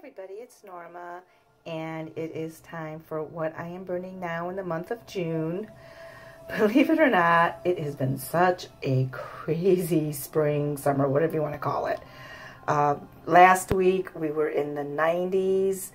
everybody, it's Norma, and it is time for what I am burning now in the month of June. Believe it or not, it has been such a crazy spring, summer, whatever you want to call it. Last week we were in the 90s,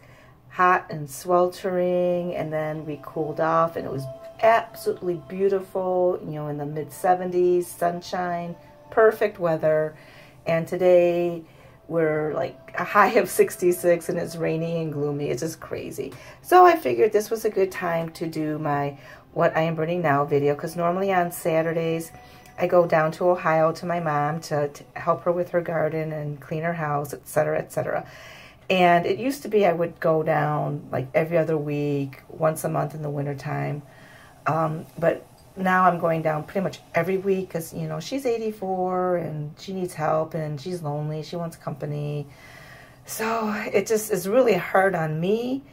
hot and sweltering, and then we cooled off and it was absolutely beautiful, you know, in the mid 70s, sunshine, perfect weather. And today we're like a high of 66 and it's rainy and gloomy. It's just crazy. So I figured this was a good time to do my What I Am Burning Now video, because normally on Saturdays I go down to Ohio to my mom to help her with her garden and clean her house, etc., etc. And it used to be I would go down like every other week, once a month in the wintertime. But now I'm going down pretty much every week because, you know, she's 84 and she needs help and she's lonely. She wants company. So it just is really hard on me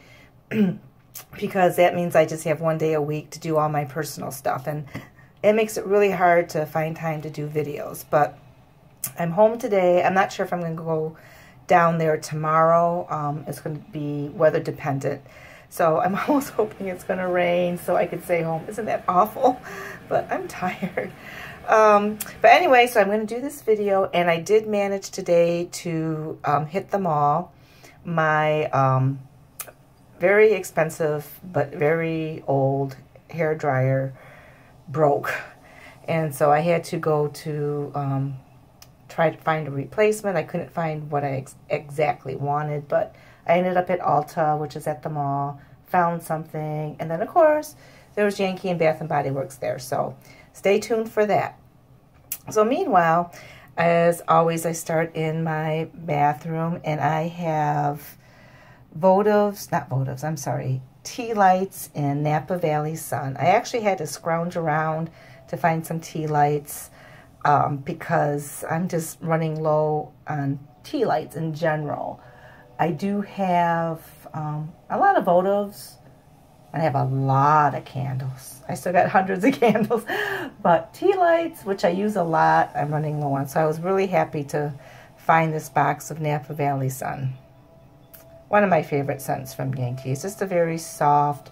because that means I just have one day a week to do all my personal stuff. And it makes it really hard to find time to do videos. But I'm home today. I'm not sure if I'm going to go down there tomorrow. It's going to be weather dependent. So I'm almost hoping it's going to rain so I could stay home. Isn't that awful? But I'm tired. But anyway, so I'm going to do this video. And I did manage today to hit the mall. My very expensive but very old hair dryer broke. And so I had to go to try to find a replacement. I couldn't find what I exactly wanted, but I ended up at Ulta, which is at the mall, found something, and then of course there was Yankee and Bath and Body Works there, so stay tuned for that. So meanwhile, as always, I start in my bathroom, and I have tea lights in Napa Valley Sun. I actually had to scrounge around to find some tea lights because I'm just running low on tea lights in general. I do have a lot of votives. I have a lot of candles. I still got hundreds of candles. But tea lights, which I use a lot, I'm running low on. So I was really happy to find this box of Napa Valley Sun. One of my favorite scents from Yankee. It's just a very soft,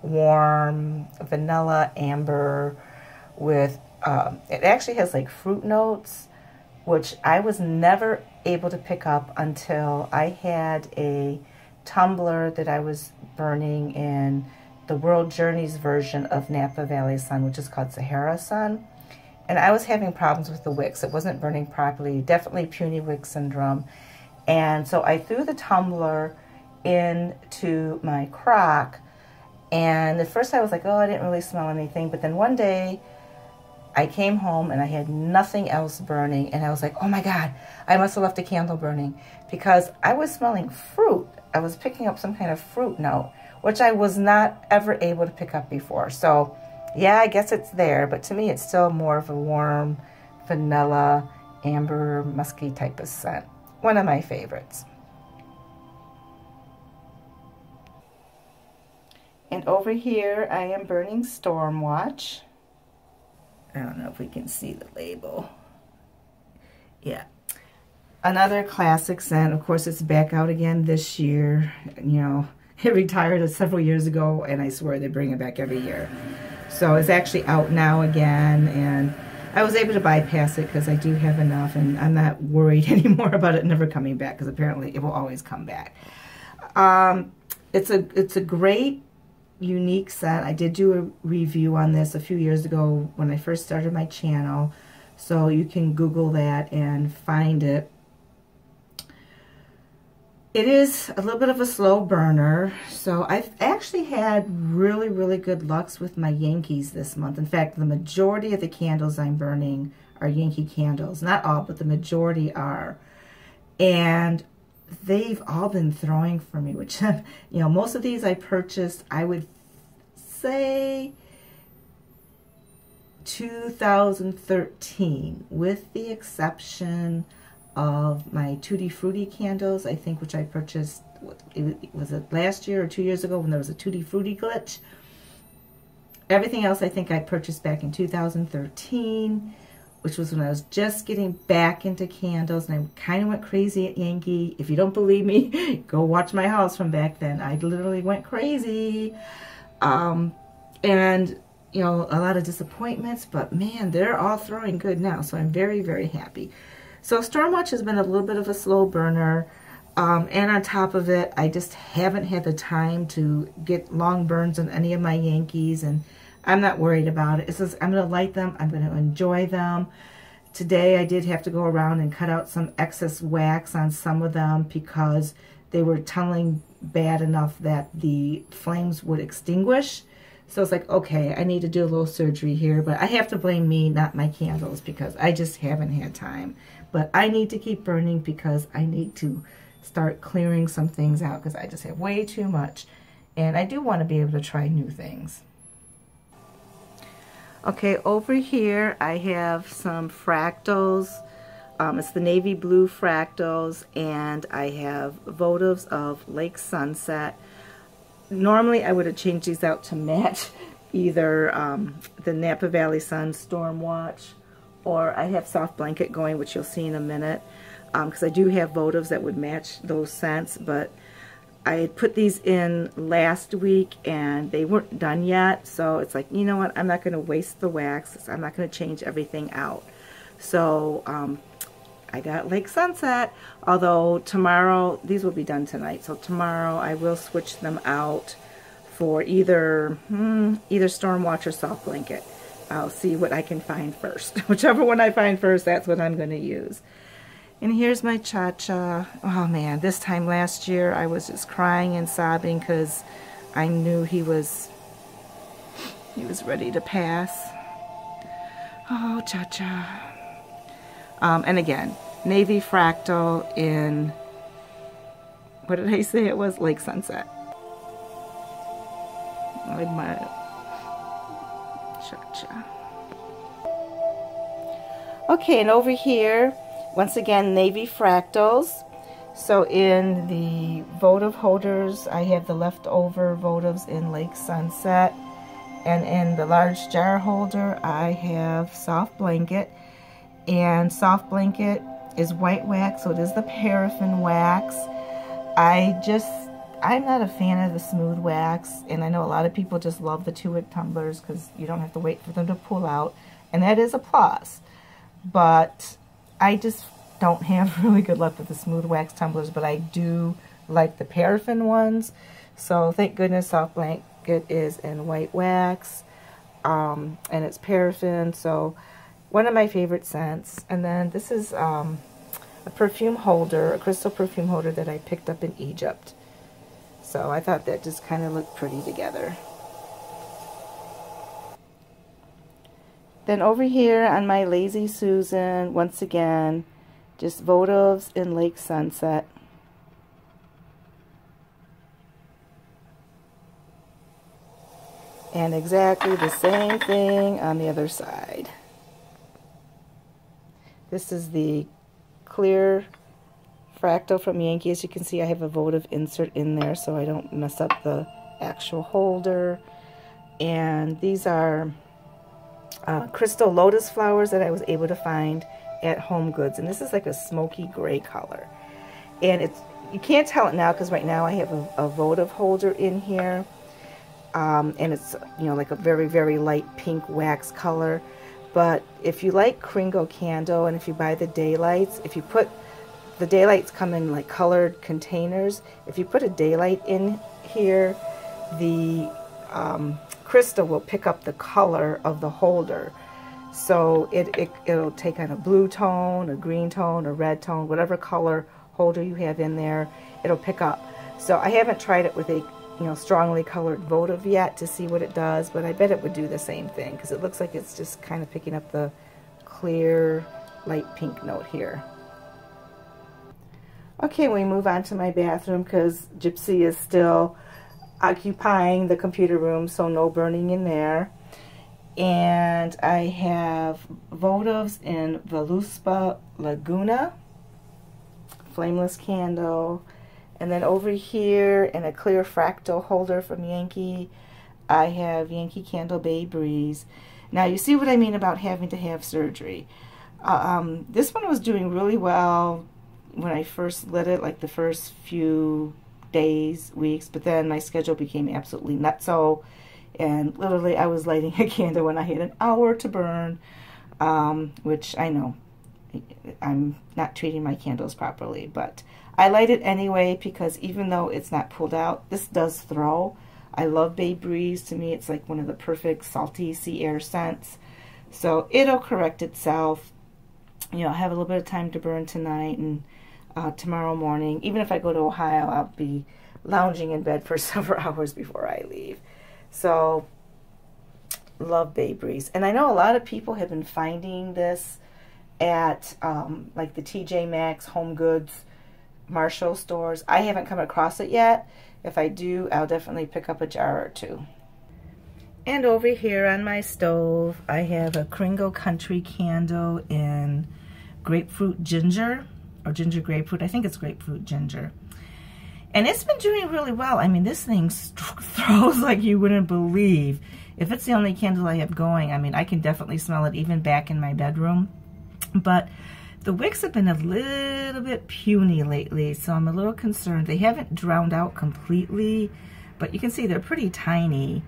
warm, vanilla amber with, it actually has like fruit notes, which I was never able to pick up until I had a tumbler that I was burning in the World Journeys version of Napa Valley Sun, which is called Sahara Sun. And I was having problems with the wicks. It wasn't burning properly, definitely puny wick syndrome. And so I threw the tumbler into my crock. And at first I was like, oh, I didn't really smell anything. But then one day I came home and I had nothing else burning, and I was like, oh my God, I must have left a candle burning, because I was smelling fruit. I was picking up some kind of fruit note, which I was not ever able to pick up before. So yeah, I guess it's there, but to me it's still more of a warm vanilla, amber, musky type of scent. One of my favorites. And over here I am burning Stormwatch. I don't know if we can see the label. Yeah. Another classic scent. Of course, it's back out again this year. You know, it retired several years ago, and I swear they bring it back every year. So it's actually out now again, and I was able to bypass it because I do have enough, and I'm not worried anymore about it never coming back, because apparently it will always come back. It's a great, unique scent. I did do a review on this a few years ago when I first started my channel, so you can Google that and find it. It is a little bit of a slow burner, so I've actually had really, really good lucks with my Yankees this month. In fact, the majority of the candles I'm burning are Yankee candles. Not all, but the majority are. And they've all been throwing for me, which, you know, most of these I purchased, I would say 2013, with the exception of my Tutti Frutti candles, I think, which I purchased, was it last year or 2 years ago when there was a Tutti Frutti glitch? Everything else I think I purchased back in 2013 which was when I was just getting back into candles, and I kind of went crazy at Yankee. If you don't believe me, go watch my house from back then. I literally went crazy. And, you know, a lot of disappointments, but man, they're all throwing good now, so I'm very, very happy. So Stormwatch has been a little bit of a slow burner, and on top of it, I just haven't had the time to get long burns on any of my Yankees, and I'm not worried about it. It's just, I'm going to light them, I'm going to enjoy them. Today I did have to go around and cut out some excess wax on some of them because they were tunneling bad enough that the flames would extinguish. So it's like, okay, I need to do a little surgery here, but I have to blame me, not my candles, because I just haven't had time. But I need to keep burning because I need to start clearing some things out because I just have way too much. And I do want to be able to try new things. Okay, over here I have some fractals. It's the navy blue fractals, and I have votives of Lake Sunset. Normally I would have changed these out to match either the Napa Valley Sun Stormwatch, or I have Soft Blanket going, which you'll see in a minute, because I do have votives that would match those scents, but I had put these in last week and they weren't done yet, so it's like, you know what, I'm not going to waste the wax, I'm not going to change everything out. So I got Lake Sunset, although tomorrow, these will be done tonight, so tomorrow I will switch them out for either Stormwatch or Soft Blanket. I'll see what I can find first. Whichever one I find first, that's what I'm going to use. And here's my Cha-Cha. Oh man, this time last year I was just crying and sobbing because I knew he was ready to pass. Oh, Cha-Cha. And again, navy fractal in, what did I say it was? Lake Sunset. Like my Cha-Cha. Okay, and over here, once again, navy fractals. So in the votive holders, I have the leftover votives in Lake Sunset. And in the large jar holder, I have Soft Blanket. And Soft Blanket is white wax, so it is the paraffin wax. I'm not a fan of the smooth wax, and I know a lot of people just love the 2-wick tumblers because you don't have to wait for them to pull out, and that is a plus. But I just don't have really good luck with the smooth wax tumblers, but I do like the paraffin ones. So thank goodness Soft Blanket is in white wax, and it's paraffin, so one of my favorite scents. And then this is a perfume holder, a crystal perfume holder that I picked up in Egypt. So I thought that just kind of looked pretty together. Then over here on my Lazy Susan, once again, just votives in Lake Sunset. And exactly the same thing on the other side. This is the clear fractal from Yankee. As you can see, I have a votive insert in there so I don't mess up the actual holder. And these are crystal lotus flowers that I was able to find at Home Goods. And this is like a smoky gray color. And it's, you can't tell it now because right now I have a votive holder in here. And it's, you know, like a very, very light pink wax color. But if you like Kringle candle, and if you buy the daylights, if you put, the daylights come in like colored containers. If you put a daylight in here, the crystal will pick up the color of the holder. So it'll take on a blue tone, a green tone, a red tone, whatever color holder you have in there, it'll pick up. So I haven't tried it with a strongly colored votive yet to see what it does, but I bet it would do the same thing because it looks like it's just kind of picking up the clear light pink note here. Okay, we move on to my bathroom because Gypsy is still occupying the computer room, so no burning in there. And I have votives in Voluspa Laguna, flameless candle. And then over here in a clear fractal holder from Yankee, I have Yankee Candle Bay Breeze. Now you see what I mean about having to have surgery. This one was doing really well when I first lit it, like the first few days, weeks, but then my schedule became absolutely nutso, and literally I was lighting a candle when I had an hour to burn, which I know I'm not treating my candles properly, but I light it anyway because even though it's not pulled out, this does throw. I love Bay Breeze. To me, it's like one of the perfect salty sea air scents. So it'll correct itself. You know, I have a little bit of time to burn tonight and tomorrow morning. Even if I go to Ohio, I'll be lounging in bed for several hours before I leave. So, love Bay Breeze. And I know a lot of people have been finding this at like the TJ Maxx, Home Goods, Marshall stores. I haven't come across it yet. If I do, I'll definitely pick up a jar or two. And over here on my stove, I have a Kringle Country candle in grapefruit ginger, or ginger grapefruit. I think it's grapefruit ginger. And it's been doing really well. I mean, this thing throws like you wouldn't believe. If it's the only candle I have going, I mean, I can definitely smell it even back in my bedroom. But the wicks have been a little bit puny lately, so I'm a little concerned. They haven't drowned out completely, but you can see they're pretty tiny.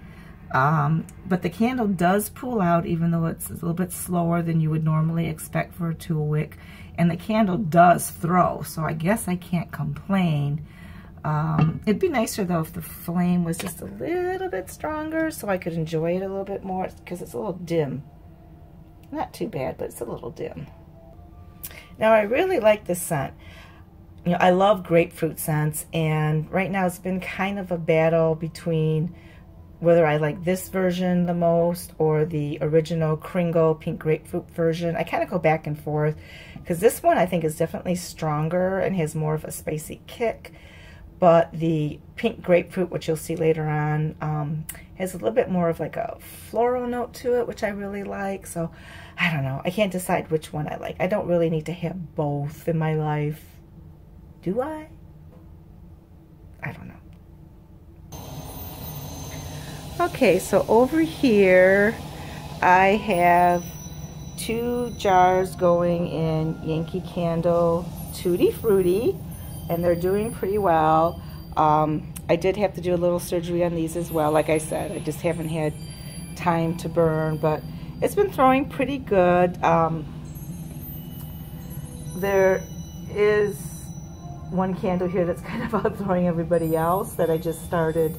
But the candle does pull out, even though it's a little bit slower than you would normally expect for a 2-wick. And the candle does throw, so I guess I can't complain. It'd be nicer, though, if the flame was just a little bit stronger so I could enjoy it a little bit more, because it's a little dim. Not too bad, but it's a little dim. Now, I really like this scent. You know, I love grapefruit scents, and right now it's been kind of a battle between whether I like this version the most or the original Kringle pink grapefruit version. I kind of go back and forth because this one I think is definitely stronger and has more of a spicy kick, but the pink grapefruit, which you'll see later on, has a little bit more of like a floral note to it, which I really like. So I don't know, I can't decide which one I like. I don't really need to have both in my life, do I? I don't know. Okay, so over here I have 2 jars going in Yankee Candle Tutti Frutti, and they're doing pretty well. I did have to do a little surgery on these as well. Like I said, I just haven't had time to burn, but it's been throwing pretty good. There is one candle here that's kind of outthrowing everybody else that I just started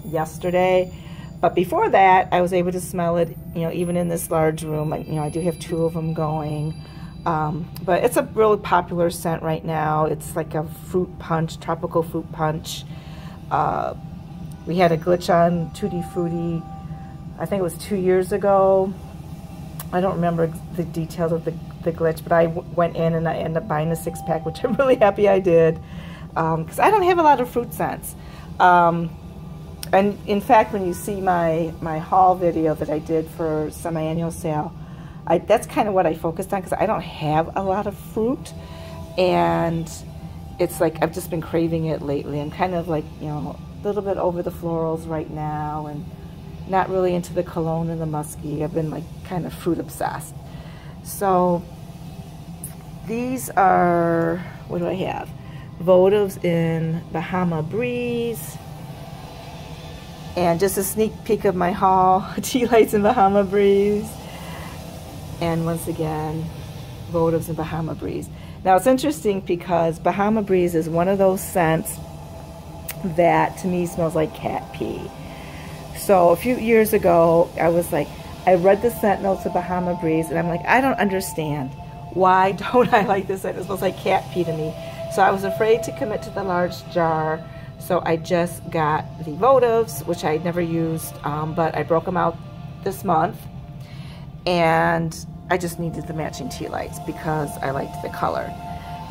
yesterday, but before that I was able to smell it, you know, even in this large room. I do have 2 of them going, but it's a really popular scent right now. It's like a fruit punch, tropical fruit punch. We had a glitch on Tutti Frutti, I think it was 2 years ago. I don't remember the details of the glitch, but I went in and I ended up buying a 6-pack, which I'm really happy I did, because I don't have a lot of fruit scents. And in fact, when you see my haul video that I did for semi-annual sale, that's kind of what I focused on, because I don't have a lot of fruit, and it's like I've just been craving it lately. I'm kind of like, you know, a little bit over the florals right now, and not really into the cologne and the musky. I've been like kind of fruit obsessed. So these are, what do I have? Votives in Bahama Breeze. And just a sneak peek of my haul, tea lights in Bahama Breeze. And once again, Votives in Bahama Breeze. Now it's interesting because Bahama Breeze is one of those scents that to me smells like cat pee. So a few years ago, I was like, I read the scent notes of Bahama Breeze and I'm like, I don't understand. Why don't I like this scent? It smells like cat pee to me. So I was afraid to commit to the large jar. So I just got the Votives, which I never used, but I broke them out this month. And I just needed the matching tea lights because I liked the color.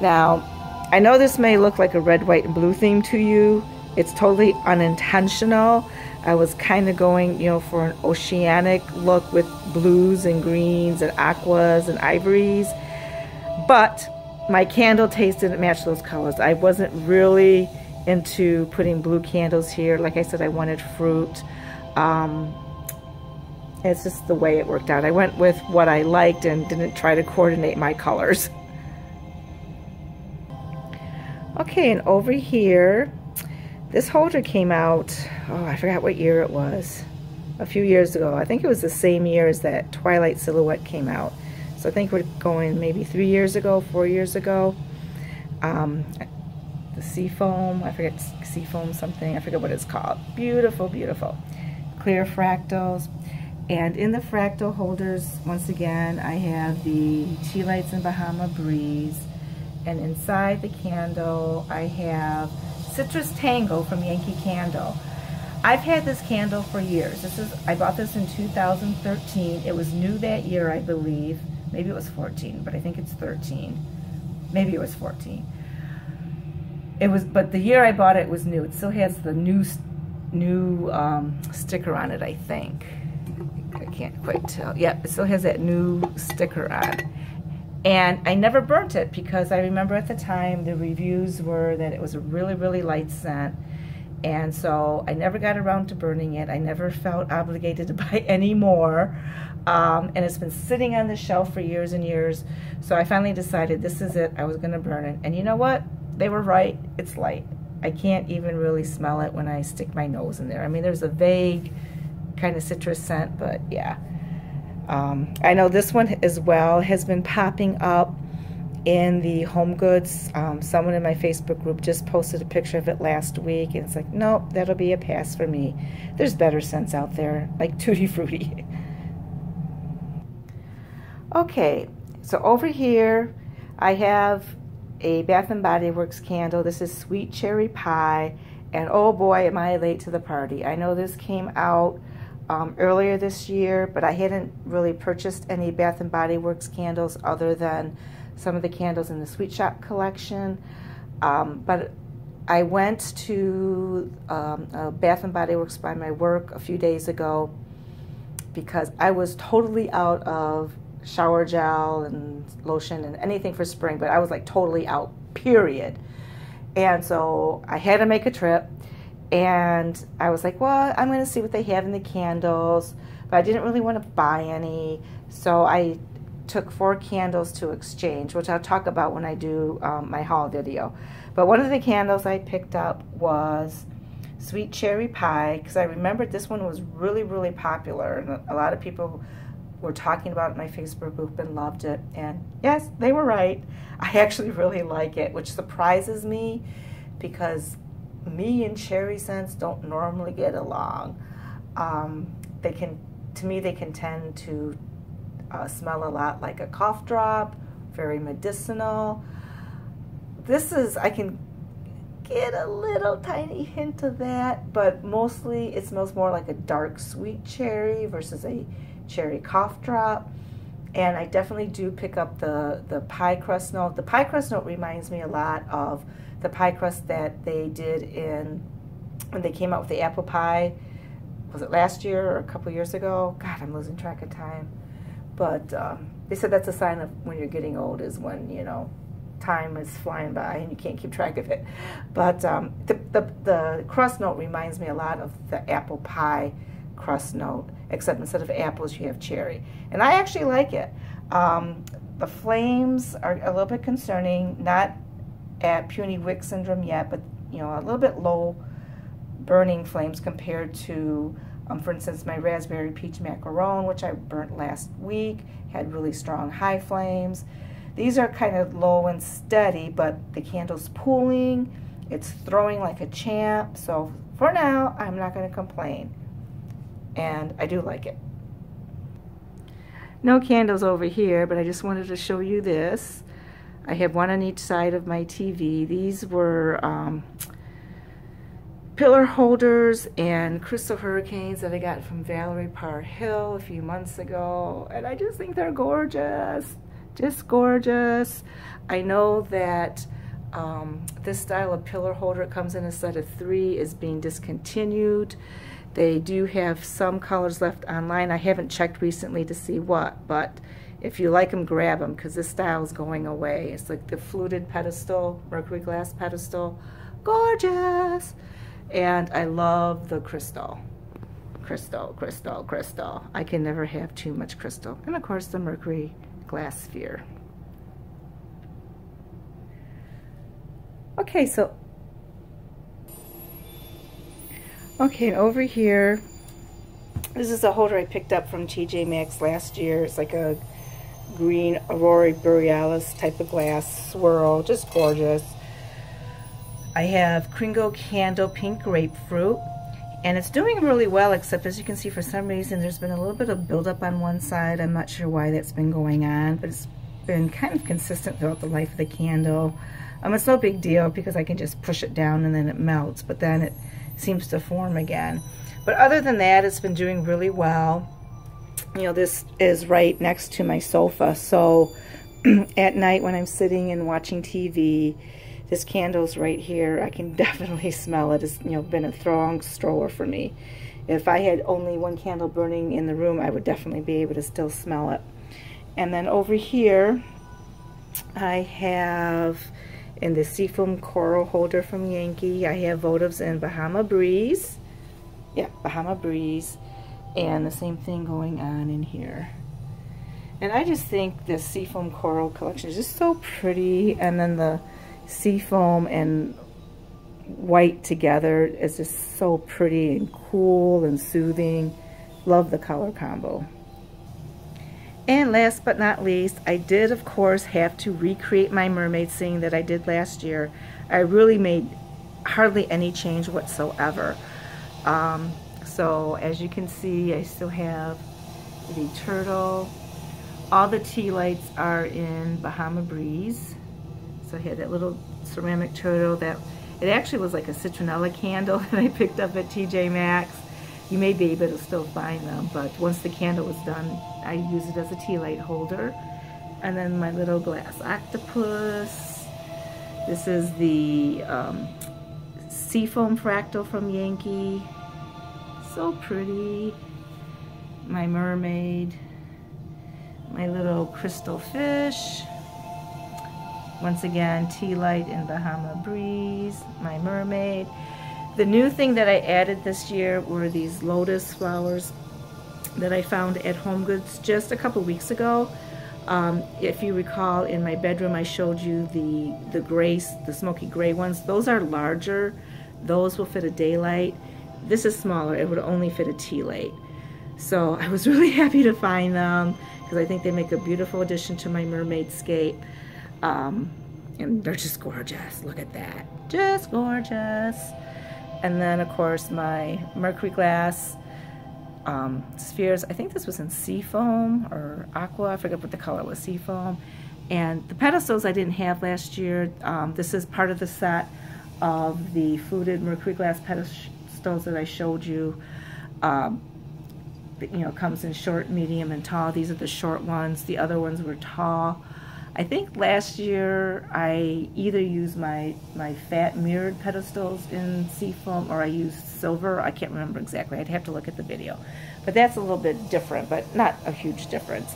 Now, I know this may look like a red, white, and blue theme to you. It's totally unintentional. I was kind of going, you know, for an oceanic look with blues and greens and aquas and ivories. But my candle taste didn't match those colors. I wasn't really into putting blue candles here. Like I said, I wanted fruit. It's just the way it worked out. I went with what I liked and didn't try to coordinate my colors. Okay, and over here, this holder came out, oh, I forgot what year it was, a few years ago. I think it was the same year as that Twilight Silhouette came out. So I think we're going maybe 3 years ago, 4 years ago. The Seafoam, I forget, Seafoam something, I forget what it's called. Beautiful, beautiful. Clear fractals. And in the fractal holders, once again, I have the Tea Lights and Bahama Breeze. And inside the candle, I have Citrus Tango from Yankee Candle. I've had this candle for years. I bought this in 2013. It was new that year, I believe. Maybe it was 14, but I think it's 13. Maybe it was 14. But the year I bought it was new. It still has the new sticker on it, I think. I can't quite tell. Yeah, it still has that new sticker on. And I never burnt it because I remember at the time the reviews were that it was a really, really light scent. And so I never got around to burning it. I never felt obligated to buy any more. And it's been sitting on the shelf for years and years. So I finally decided this is it. I was going to burn it. And you know what? They were right. It's light. I can't even really smell it when I stick my nose in there. I mean, there's a vague kind of citrus scent, but yeah. I know this one as well has been popping up in the Home Goods. Someone in my Facebook group just posted a picture of it last week, and it's like, nope, that'll be a pass for me. There's better scents out there, like Tutti Frutti. Okay, so over here I have a Bath & Body Works candle. This is Sweet Cherry Pie, and oh boy, am I late to the party. I know this came out earlier this year, but I hadn't really purchased any Bath & Body Works candles other than some of the candles in the Sweet Shop collection. But I went to a Bath & Body Works by my work a few days ago because I was totally out of shower gel and lotion and anything for spring, but I was like totally out, period. And so I had to make a trip. And I was like, well, I'm going to see what they have in the candles. But I didn't really want to buy any. So I took 4 candles to exchange, which I'll talk about when I do my haul video. But one of the candles I picked up was Sweet Cherry Pie, because I remembered this one was really, really popular. And a lot of people were talking about it in my Facebook group and loved it. And yes, they were right. I actually really like it, which surprises me because me and cherry scents don't normally get along. To me, they can tend to smell a lot like a cough drop, very medicinal. I can get a little tiny hint of that, but mostly it smells more like a dark sweet cherry versus a cherry cough drop. And I definitely do pick up the pie crust note. The pie crust note reminds me a lot of the pie crust that they did when they came out with the apple pie. Was it last year or a couple years ago? God, I'm losing track of time. But they said that's a sign of when you're getting old, is when, you know, time is flying by and you can't keep track of it. But the crust note reminds me a lot of the apple pie crust note, except instead of apples you have cherry. And I actually like it. The flames are a little bit concerning, not at puny wick syndrome yet, but you know, a little bit low burning flames compared to, for instance, my raspberry peach macaron, which I burnt last week, had really strong high flames. These are kind of low and steady, but the candle's pooling, it's throwing like a champ, so for now, I'm not going to complain, and I do like it. No candles over here, but I just wanted to show you this. I have one on each side of my TV. These were pillar holders and crystal hurricanes that I got from Valerie Parr Hill a few months ago, and I just think they're gorgeous, just gorgeous. I know that this style of pillar holder, it comes in a set of 3, is being discontinued. They do have some colors left online. I haven't checked recently to see what, but if you like them, grab them, because this style is going away. It's like the fluted pedestal, mercury glass pedestal. Gorgeous! And I love the crystal. Crystal, crystal, crystal. I can never have too much crystal. And of course the Mercury glass sphere. Okay, so okay, over here, this is a holder I picked up from TJ Maxx last year. It's like a green Aurora Borealis type of glass swirl, just gorgeous. I have Kringle Candle Pink Grapefruit, and it's doing really well, except as you can see, for some reason there's been a little bit of buildup on one side. I'm not sure why that's been going on, but it's been kind of consistent throughout the life of the candle. It's no big deal because I can just push it down and then it melts, but then it seems to form again. But other than that, it's been doing really well. You know, this is right next to my sofa, so at night when I'm sitting and watching TV, this candle's right here. I can definitely smell it. It's, you know, been a strong stroller for me. If I had only one candle burning in the room, I would definitely be able to still smell it. And then over here, I have in the Seafoam Coral holder from Yankee, I have votives in Bahama Breeze. Yeah, Bahama Breeze. And the same thing going on in here. And I just think this Seafoam Coral collection is just so pretty. And then the seafoam and white together is just so pretty and cool and soothing. Love the color combo. And last but not least, I did of course have to recreate my mermaid scene that I did last year. I really made hardly any change whatsoever. So as you can see, I still have the turtle. All the tea lights are in Bahama Breeze. So I had that little ceramic turtle that, it actually was like a citronella candle that I picked up at TJ Maxx. You may be able to still find them, but once the candle was done, I used it as a tea light holder. And then my little glass octopus. This is the Seafoam Fractal from Yankee. So pretty. My mermaid. My little crystal fish. Once again, tea light in Bahama Breeze. My mermaid. The new thing that I added this year were these lotus flowers that I found at HomeGoods just a couple weeks ago. If you recall, in my bedroom I showed you the grays, the smoky gray ones. Those are larger. Those will fit a daylight. This is smaller. It would only fit a tea light. So I was really happy to find them because I think they make a beautiful addition to my mermaid scape. And they're just gorgeous. Look at that. Just gorgeous. And then, of course, my Mercury glass spheres. I think this was in Seafoam or Aqua. I forget what the color was, Seafoam. And the pedestals I didn't have last year. This is part of the set of the fluted Mercury glass pedestals that I showed you. You know, comes in short, medium, and tall. These are the short ones. The other ones were tall. I think last year I either used my fat mirrored pedestals in Seafoam or I used silver. I can't remember exactly. I'd have to look at the video. But that's a little bit different, but not a huge difference.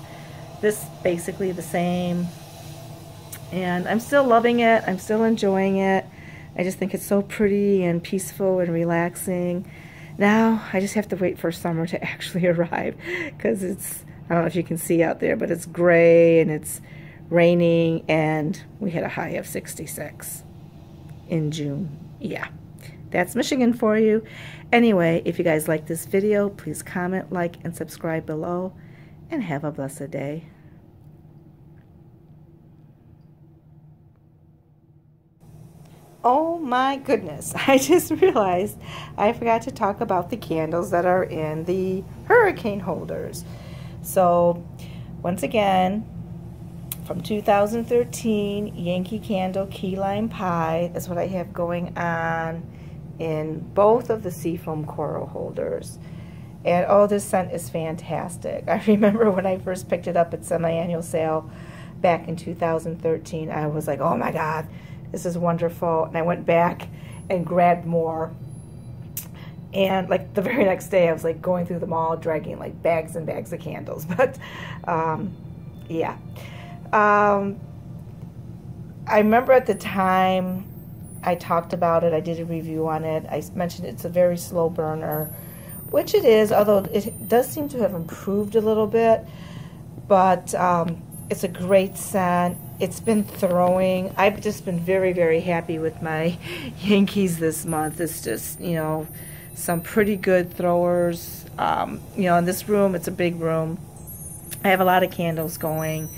This basically the same. And I'm still loving it. I'm still enjoying it. I just think it's so pretty and peaceful and relaxing. Now I just have to wait for summer to actually arrive because it's, I don't know if you can see out there, but it's gray and it's raining, and we had a high of 66 in June. Yeah, that's Michigan for you. Anyway, if you guys like this video, please comment, like, and subscribe below, and have a blessed day. Oh my goodness, I just realized I forgot to talk about the candles that are in the hurricane holders. So, once again, from 2013, Yankee Candle Key Lime Pie. That's what I have going on in both of the Seafoam Coral holders. And oh, this scent is fantastic. I remember when I first picked it up at semi-annual sale back in 2013, I was like, oh my God, this is wonderful. And I went back and grabbed more. And like the very next day, I was like going through the mall, dragging like bags and bags of candles. But yeah. I remember at the time I talked about it, I did a review on it. I mentioned it's a very slow burner which it is, although it does seem to have improved a little bit. But it's a great scent. It's been throwing. I've just been very, very happy with my Yankees this month. It's just, you know, some pretty good throwers. You know, in this room, it's a big room. I have a lot of candles going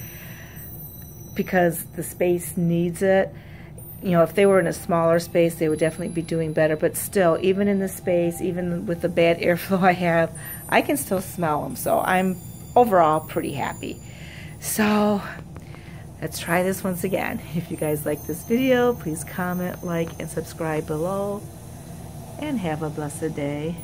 because the space needs it. You know, if they were in a smaller space, they would definitely be doing better. But still, even in this space, even with the bad airflow I have, I can still smell them. So I'm overall pretty happy. So let's try this once again. If you guys like this video, please comment, like, and subscribe below. And have a blessed day.